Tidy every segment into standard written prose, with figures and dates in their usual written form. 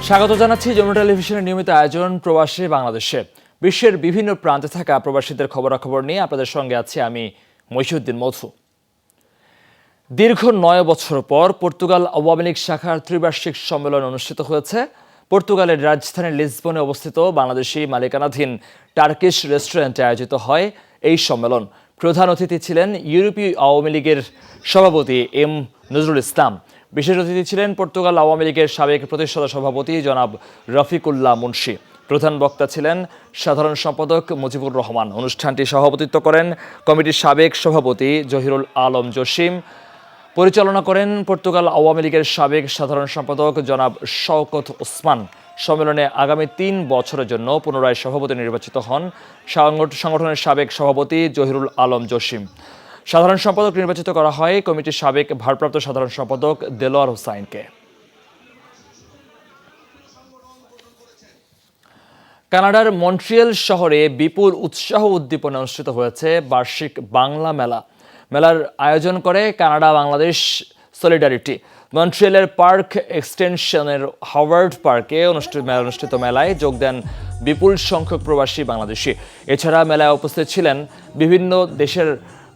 স্বাগত জানাচ্ছি যমুনা টেলিভিশনের নিয়মিত আয়োজন প্রবাসী বাংলাদেশে। বিশ্বের বিভিন্ন প্রান্তে থাকা প্রবাসীদের খবরাখবর নিয়ে আপনাদের সঙ্গে আছি আমি মহিউদ্দিন মধু। দীর্ঘ ৯ বছর পর পর্তুগাল আওয়ামী লীগ শাখার ত্রিবার্ষিক সম্মেলন অনুষ্ঠিত হয়েছে। পর্তুগালের রাজধানী লিসবনে অবস্থিত বাংলাদেশি মালিকানাধীন টার্কিশ রেস্টুরেন্টে আয়োজিত হয় এই সম্মেলন। প্রধান অতিথি ছিলেন ইউরোপীয় আওয়ামী লীগের সভাপতি এম নজরুল ইসলাম। বিশেষ অতিথি ছিলেন পর্তুগাল আওয়ামী লীগের সাবেক প্রতিষ্ঠাতা সভাপতি জনাব রফিকুল্লাহ মুন্সি। প্রধান বক্তা ছিলেন সাধারণ সম্পাদক মুজিবুর রহমান। অনুষ্ঠানটি সভাপতিত্ব করেন কমিটির সাবেক সভাপতি জহিরুল আলম জসিম। পরিচালনা করেন পর্তুগাল আওয়ামী লীগের সাবেক সাধারণ সম্পাদক জনাব শওকত ওসমান। সম্মেলনে আগামী ৩ বছরের জন্য পুনরায় সভাপতি নির্বাচিত হন সংগঠনের সাবেক সভাপতি জহিরুল আলম জসিম। সাধারণ সম্পাদক নির্বাচিত করা হয় কমিটির সাবেক ভারপ্রাপ্ত সাধারণ সম্পাদক দেলোয়ার হোসাইনকে। কানাডার মন্ট্রিয়েল শহরে বিপুল উৎসাহ উদ্দীপনা অনুষ্ঠিত হয়েছে বার্ষিক বাংলা মেলা। মেলার আয়োজন করে কানাডা বাংলাদেশ সলিডারিটি। মন্ট্রিয়েলের পার্ক এক্সটেনশনের হাওয়ার্ড পার্কে অনুষ্ঠিত মেলায় যোগ দেন বিপুল সংখ্যক প্রবাসী বাংলাদেশি। এছাড়া মেলায় উপস্থিত ছিলেন বিভিন্ন দেশের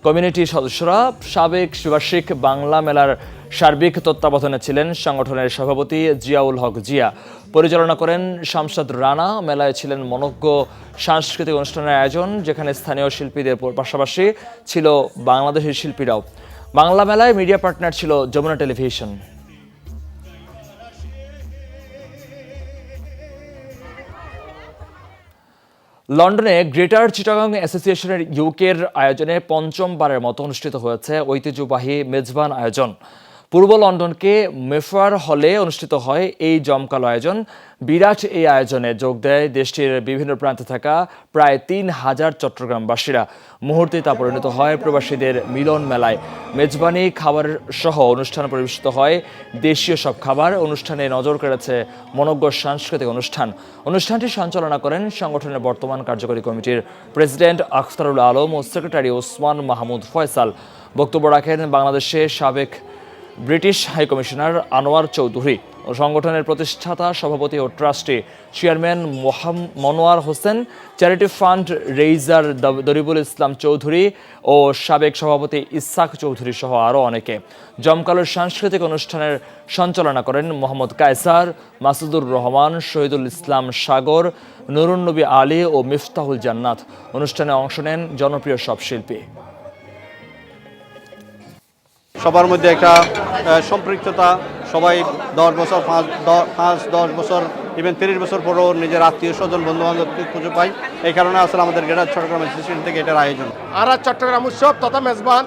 কমিউনিটি সদস্যরা। সাবেক বার্ষিক বাংলা মেলার সার্বিক তত্ত্বাবধানে ছিলেন সংগঠনের সভাপতি জিয়াউল হক জিয়া। পরিচালনা করেন শামসাদ রানা। মেলায় ছিলেন মনোজ্ঞ সাংস্কৃতিক অনুষ্ঠানের আয়োজন, যেখানে স্থানীয় শিল্পীদের পাশাপাশি ছিল বাংলাদেশের শিল্পীরাও। বাংলা মেলায় মিডিয়া পার্টনার ছিল যমুনা টেলিভিশন। লন্ডনে গ্রেটার চিটাগং অ্যাসোসিয়েশনের ইউকের আয়োজনে পঞ্চমবারের মতো অনুষ্ঠিত হয়েছে ঐতিহ্যবাহী মেজবান আয়োজন। পূর্ব লন্ডনকে মেফার হলে অনুষ্ঠিত হয় এই জমকালো আয়োজন। বিরাট এই আয়োজনে যোগ দেয় দেশটির বিভিন্ন প্রান্তে থাকা প্রায় ৩,০০০ চট্টগ্রামবাসীরা। মুহূর্তে তা পরিণত হয় প্রবাসীদের মিলন মেলায়। মেজবানি খাবার সহ অনুষ্ঠানে পরিবেশিত হয় দেশীয় সব খাবার। অনুষ্ঠানে নজর কেড়েছে মনোজ্ঞ সাংস্কৃতিক অনুষ্ঠানটি সঞ্চালনা করেন সংগঠনের বর্তমান কার্যকরী কমিটির প্রেসিডেন্ট আখতারুল আলম ও সেক্রেটারি ওসমান মাহমুদ ফয়সাল। বক্তব্য রাখেন বাংলাদেশের সাবেক ব্রিটিশ হাইকমিশনার আনোয়ার চৌধুরী ও সংগঠনের প্রতিষ্ঠাতা সভাপতি ও trustee chairman Monowar Hossain, charity fund raiser Daribul Islam Chowdhury ও সাবেক সভাপতি ইসাক চৌধুরী সহ আরও অনেকে। জমকালো সাংস্কৃতিক অনুষ্ঠানের সঞ্চালনা করেন মোহাম্মদ কায়সার, মাসুদুর রহমান, শহীদুল ইসলাম সাগর, নুরুন নবী আলী ও মিফতাহুল জান্নাত। অনুষ্ঠানে অংশ নেন জনপ্রিয় সব শিল্পী। সবার মধ্যে একটা সম্পৃক্ততা, সবাই 10 বছর 5-10 বছর ইভেন 30 বছর পরও নিজের আত্মীয় স্বজন বন্ধু বান্ধবকে খুঁজে পাই। এই কারণে আসলে আমাদের গ্রেটার চট্টগ্রাম অ্যাসোসিয়েশন থেকে এটার আয়োজন। আর চট্টগ্রাম উৎসব তথা মেজবান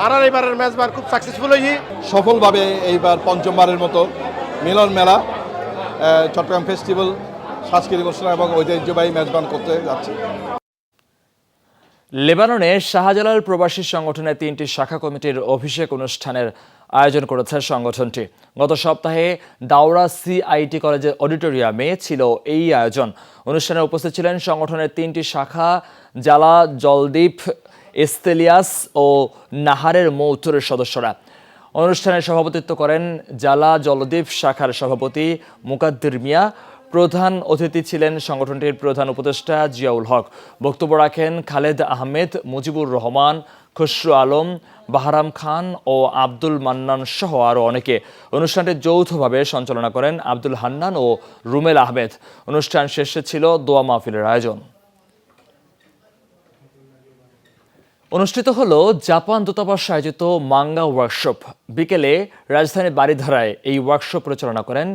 আর এবারের মেজবান খুব সাকসেসফুল হয়েছি। সফলভাবে এইবার পঞ্চমবারের মতো মিলন মেলা, চট্টগ্রাম ফেস্টিভ্যাল, সাংস্কৃতিক অনুষ্ঠান এবং ঐতিহ্যবাহী মেজবান করতে যাচ্ছি। লেবাননে শাহজালাল প্রবাসী সংগঠনের 3টি শাখা কমিটির অভিষেক অনুষ্ঠানের আয়োজন করেছে সংগঠনটি। গত সপ্তাহে দাওরা সিআইটি কলেজের অডিটোরিয়ামে ছিল এই আয়োজন। অনুষ্ঠানে উপস্থিত ছিলেন সংগঠনের 3টি শাখা জালা, জলদীপ, এস্তেলিয়াস ও নাহারের মৌথুরের সদস্যরা। অনুষ্ঠানে সভাপতিত্ব করেন জালা জলদীপ শাখার সভাপতি মুকাদ্দির মিয়া। প্রধান অতিথি ছিলেন সংগঠনটির প্রধান উপদেষ্টা জিয়াউল হক। বক্তব্য রাখেন খালেদ আহমেদ, মুজিবুর রহমান, খসরু আলম, বাহারাম খান ও আব্দুল মান্নান সহ আরও অনেকে। অনুষ্ঠানটি যৌথভাবে সঞ্চালনা করেন আব্দুল হান্নান ও রুমেল আহমেদ। অনুষ্ঠান শেষে ছিল দোয়া মাহফিলের আয়োজন। অনুষ্ঠিত হলো জাপান দূতাবাস আয়োজিত মাঙ্গা ওয়ার্কশপ। বিকেলে রাজধানীর বারিধারায় এই ওয়ার্কশপ পরিচালনা করেন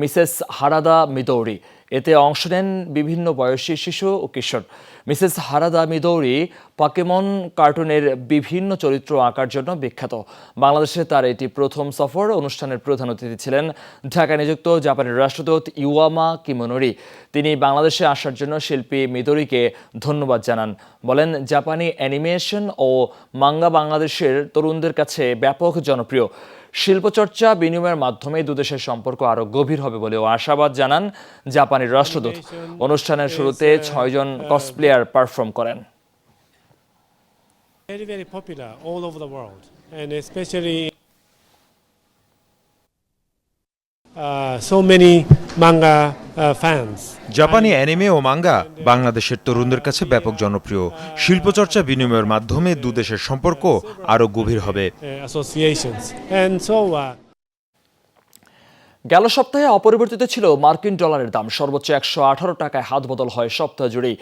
মিসেস হারাদা মিদৌরি। এতে অংশ নেন বিভিন্ন বয়সী শিশু ও কিশোর। মিসেস হারাদা মিদৌরি পকেমন কার্টুনের বিভিন্ন চরিত্র আঁকার জন্য বিখ্যাত। বাংলাদেশে তার এটি প্রথম সফর। অনুষ্ঠানের প্রধান অতিথি ছিলেন ঢাকায় নিযুক্ত জাপানের রাষ্ট্রদূত ইওয়ামা কিমোনোরি। তিনি বাংলাদেশে আসার জন্য শিল্পী মিদৌরিকে ধন্যবাদ জানান। বলেন, জাপানি অ্যানিমেশন ও মাঙ্গা বাংলাদেশের তরুণদের কাছে ব্যাপক জনপ্রিয়। শিল্পচর্চা বিনিময়ের মাধ্যমে দুদেশের সম্পর্ক আরও গভীর হবে বলেও আশাবাদ জানান জাপানের রাষ্ট্রদূত। অনুষ্ঠানের শুরুতে 6 জন কসপ্লেয়ার পারফর্ম করেন। Very popular all over the world, and especially So many manga fans. জাপানি অ্যানিমে ও মাঙ্গা বাংলাদেশের তরুণদের কাছে ব্যাপক জনপ্রিয়। শিল্পচর্চা বিনিময়ের মাধ্যমে দুদেশের সম্পর্ক আরও গভীর হবে। Associations. And so গেল সপ্তাহে অপরিবর্তিত ছিল মার্কিন ডলারের দাম, সর্বোচ্চ 118 টাকায় হাত বদল হয় সপ্তাহ জুড়েই।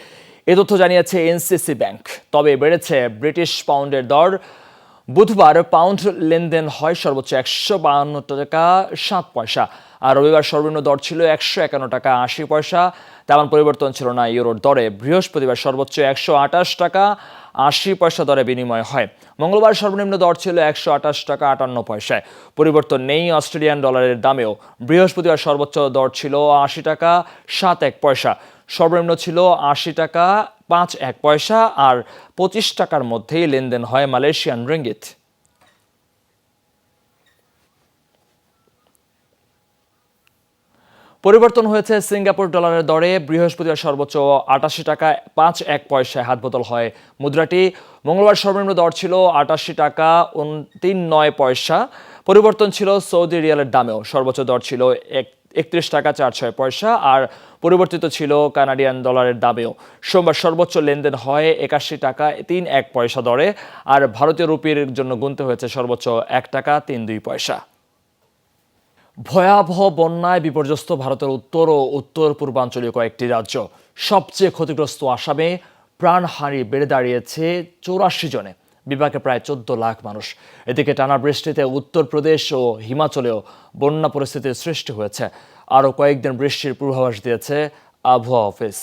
এ তথ্য জানিয়েছে এনসিসি ব্যাংক। তবে বেড়েছে ব্রিটিশ পাউন্ডের দর। বুধবার পাউন্ড লেনদেন হয় সর্বোচ্চ 152 টাকা 7 পয়সা, আর রবিবার সর্বনিম্ন দর ছিল 151 টাকা 80 পয়সা। তেমন পরিবর্তন ছিল না ইউরোর দরে। বৃহস্পতিবার সর্বোচ্চ 128 টাকা 80 পয়সা দরে বিনিময় হয়। মঙ্গলবার সর্বনিম্ন দর ছিল 128 টাকা 58 পয়সায়। পরিবর্তন নেই অস্ট্রেলিয়ান ডলারের দামেও। বৃহস্পতিবার সর্বোচ্চ দর ছিল 80 টাকা 71 পয়সা, সর্বনিম্ন ছিল 80 টাকা 51 পয়সা, আর 25 টাকার মধ্যেই লেনদেন হয় মালয়েশিয়ান রিঙ্গিত। পরিবর্তন হয়েছে সিঙ্গাপুর ডলারের দরে। বৃহস্পতিবার সর্বোচ্চ 88 টাকা 51 পয়সায় হাত বদল হয় মুদ্রাটি। মঙ্গলবার সর্বনিম্ন দর ছিল 88 টাকা 39 পয়সা। পরিবর্তন ছিল সৌদি রিয়ালের দামেও। সর্বোচ্চ দর ছিল 31 টাকা 46 পয়সা, আর পরিবর্তিত ছিল কানাডিয়ান ডলারের দামেও। সোমবার সর্বোচ্চ লেনদেন হয় 81 টাকা 31 পয়সা দরে, আর ভারতীয় রুপির জন্য গুনতে হয়েছে সর্বোচ্চ 1 টাকা 32 পয়সা। ভয়াবহ বন্যায় বিপর্যস্ত ভারতের উত্তর ও উত্তর পূর্বাঞ্চলীয় কয়েকটি রাজ্য। সবচেয়ে ক্ষতিগ্রস্ত আসামে প্রাণহানি বেড়ে দাঁড়িয়েছে 84 জনে। বিপাকে প্রায় 14 লাখ মানুষ। এদিকে টানা বৃষ্টিতে উত্তরপ্রদেশ ও হিমাচলেও বন্যা পরিস্থিতির সৃষ্টি হয়েছে। আরও কয়েকদিন বৃষ্টির পূর্বাভাস দিয়েছে আবহাওয়া অফিস।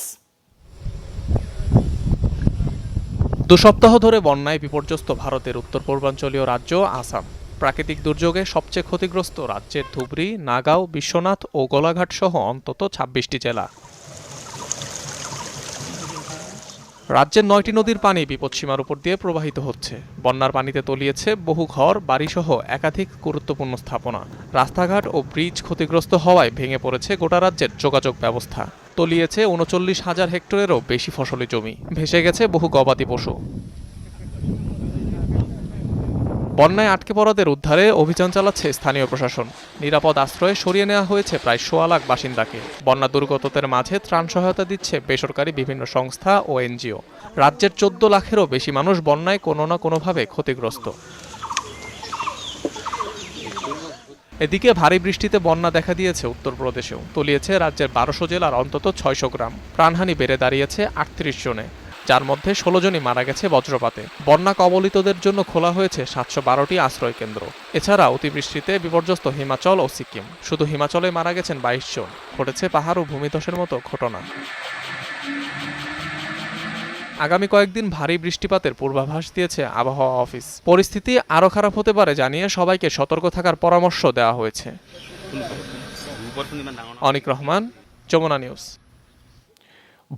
2 সপ্তাহ ধরে বন্যায় বিপর্যস্ত ভারতের উত্তর পূর্বাঞ্চলীয় রাজ্য আসাম। প্রাকৃতিক দুর্যোগে সবচেয়ে ক্ষতিগ্রস্ত রাজ্যের ধুবরী, নাগাঁও, বিশ্বনাথ ও গোলাঘাট সহ অন্তত 26টি জেলা। রাজ্যের 9টি নদীর পানি বিপদসীমার উপর দিয়ে প্রবাহিত হচ্ছে। বন্যার পানিতে তলিয়েছে বহু ঘর, বাড়িসহ একাধিক গুরুত্বপূর্ণ স্থাপনা। রাস্তাঘাট ও ব্রিজ ক্ষতিগ্রস্ত হওয়ায় ভেঙে পড়েছে গোটা রাজ্যের যোগাযোগ ব্যবস্থা। তলিয়েছে 39,000 হেক্টরেরও বেশি ফসলি জমি। ভেসে গেছে বহু গবাদি পশু। বন্যায় আটকে পড়াদের উদ্ধারে অভিযান চালাচ্ছে স্থানীয় প্রশাসন। নিরাপদ আশ্রয়ে সরিয়ে নেওয়া হয়েছে প্রায় 1.25 লাখ বাসিন্দাকে। বন্যা দুর্গতদের মাঝে ত্রাণ সহায়তা দিচ্ছে বেসরকারি বিভিন্ন সংস্থা ও এনজিও। রাজ্যের 14 লাখেরও বেশি মানুষ বন্যায় কোনো না কোনোভাবে ক্ষতিগ্রস্ত। এদিকে ভারী বৃষ্টিতে বন্যা দেখা দিয়েছে উত্তরপ্রদেশেও। তলিয়েছে রাজ্যের 1200 জেলার অন্তত 600 গ্রাম। প্রাণহানি বেড়ে দাঁড়িয়েছে 38 জনে, যার মধ্যে 16 জনই মারা গেছে বজ্রপাতে। বন্যা কবলিতদের জন্য খোলা হয়েছে 712টি আশ্রয় কেন্দ্র। এছাড়া অতিবৃষ্টিতে বিপর্যস্ত হিমাচল ও সিকিম। শুধু হিমাচলে মারা গেছেন 22 জন। ঘটেছে পাহাড় ও ভূমিধসের মতো ঘটনা। আগামী কয়েকদিন ভারী বৃষ্টিপাতের পূর্বাভাস দিয়েছে আবহাওয়া অফিস। পরিস্থিতি আরও খারাপ হতে পারে জানিয়ে সবাইকে সতর্ক থাকার পরামর্শ দেওয়া হয়েছে। অনিক রহমান, যমুনা নিউজ।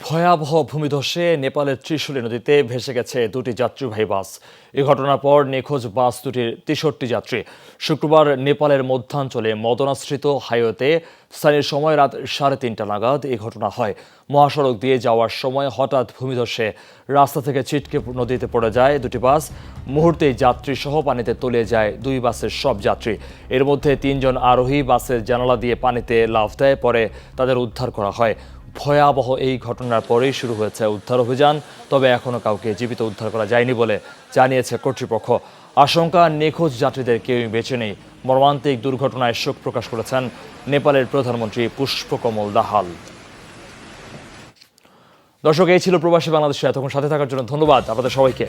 ভয়াবহ ভূমিধসে নেপালের ত্রিশূলী নদীতে ভেসে গেছে 2টি যাত্রীবাহী বাস। এই ঘটনার পর নিখোঁজ বাস দুটির 63 যাত্রী। শুক্রবার নেপালের মধ্যাঞ্চলে মদনাশ্রিত হাইওয়েতে স্থানীয় সময় রাত 3:30 নাগাদ এই ঘটনা হয়। মহাসড়ক দিয়ে যাওয়ার সময় হঠাৎ ভূমিধসে রাস্তা থেকে ছিটকে নদীতে পড়ে যায় 2টি বাস। মুহূর্তেই যাত্রী সহ পানিতে তলিয়ে যায় 2 বাসের সব যাত্রী। এর মধ্যে 3 জন আরোহী বাসের জানালা দিয়ে পানিতে লাফ দেয়, পরে তাদের উদ্ধার করা হয়। ভয়াবহ এই ঘটনার পরেই শুরু হয়েছে উদ্ধার অভিযান। তবে এখনও কাউকে জীবিত উদ্ধার করা যায়নি বলে জানিয়েছে কর্তৃপক্ষ। আশঙ্কা, নিখোঁজ যাত্রীদের কেউই বেঁচে নেই। মর্মান্তিক দুর্ঘটনায় শোক প্রকাশ করেছেন নেপালের প্রধানমন্ত্রী পুষ্পকমল দাহাল। দর্শক, এই ছিল প্রবাসী বাংলাদেশে। এতক্ষণ সাথে থাকার জন্য ধন্যবাদ আপনাদের সবাইকে।